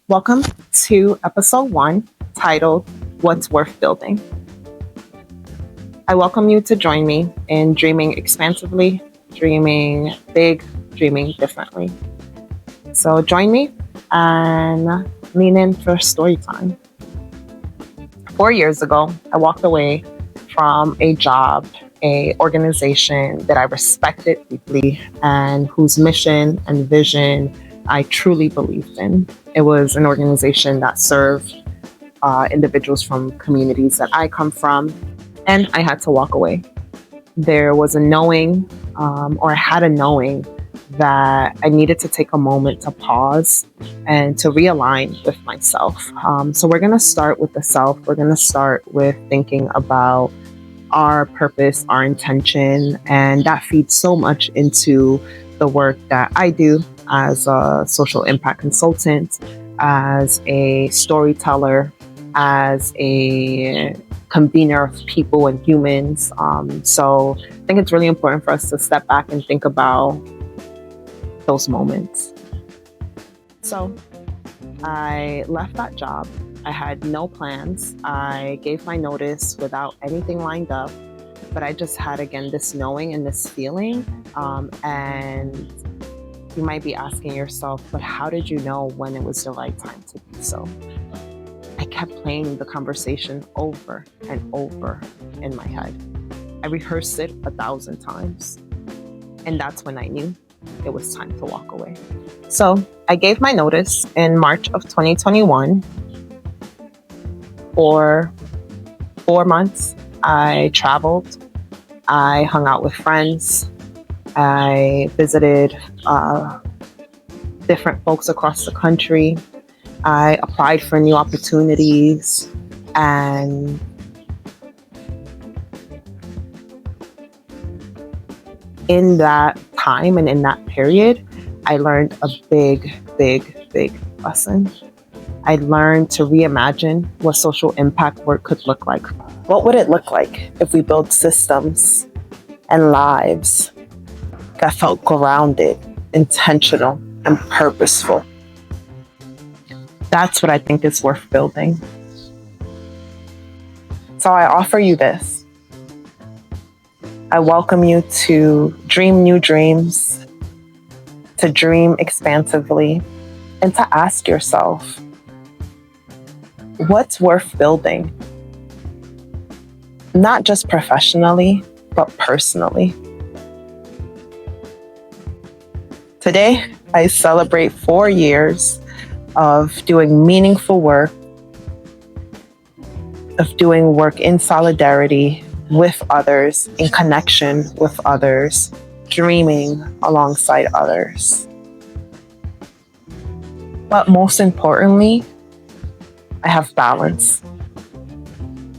Welcome to episode 1, titled What's Worth Building. I welcome you to join me in dreaming expansively, dreaming big, dreaming differently. So join me and lean in for story time. 4 years ago, I walked away from a job, a organization that I respected deeply and whose mission and vision I truly believed in. It was an organization that served individuals from communities that I come from, and I had to walk away. There was a knowing, or I had a knowing, that I needed to take a moment to pause and to realign with myself. So we're going to start with the self. We're going to start with thinking about our purpose, our intention, and that feeds so much into the work that I do as a social impact consultant, as a storyteller, as a convener of people and humans. So I think it's really important for us to step back and think about those moments. So I left that job. I had no plans. I gave my notice without anything lined up, but I just had, again, this knowing and this feeling. And you might be asking yourself, but how did you know when it was the right time to do so? I kept playing the conversation over and over in my head. I rehearsed it 1,000 times. And that's when I knew it was time to walk away. So I gave my notice in March of 2021. For 4 months, I traveled. I hung out with friends. I visited different folks across the country. I applied for new opportunities, and in that time and in that period, I learned a big lesson. I learned to reimagine what social impact work could look like. What would it look like if we built systems and lives that felt grounded, intentional, and purposeful? That's what I think is worth building. So I offer you this. I welcome you to dream new dreams, to dream expansively, and to ask yourself, what's worth building? Not just professionally, but personally. Today, I celebrate 4 years of doing meaningful work, of doing work in solidarity with others, in connection with others, dreaming alongside others. But most importantly, I have balance,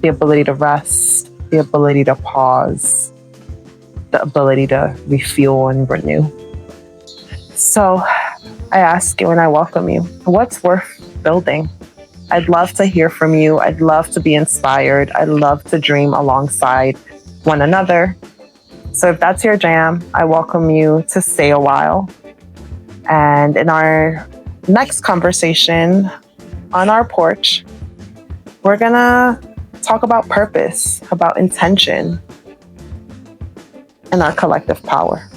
the ability to rest, the ability to pause, the ability to refuel and renew. So I ask you and I welcome you, what's worth building? I'd love to hear from you. I'd love to be inspired. I'd love to dream alongside one another. So if that's your jam, I welcome you to stay a while. And in our next conversation on our porch, we're gonna talk about purpose, about intention, and our collective power.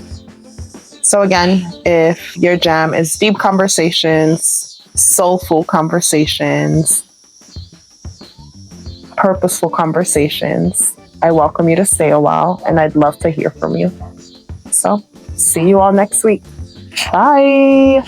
So again, if your jam is deep conversations, soulful conversations, purposeful conversations, I welcome you to stay a while, and I'd love to hear from you. So see you all next week. Bye.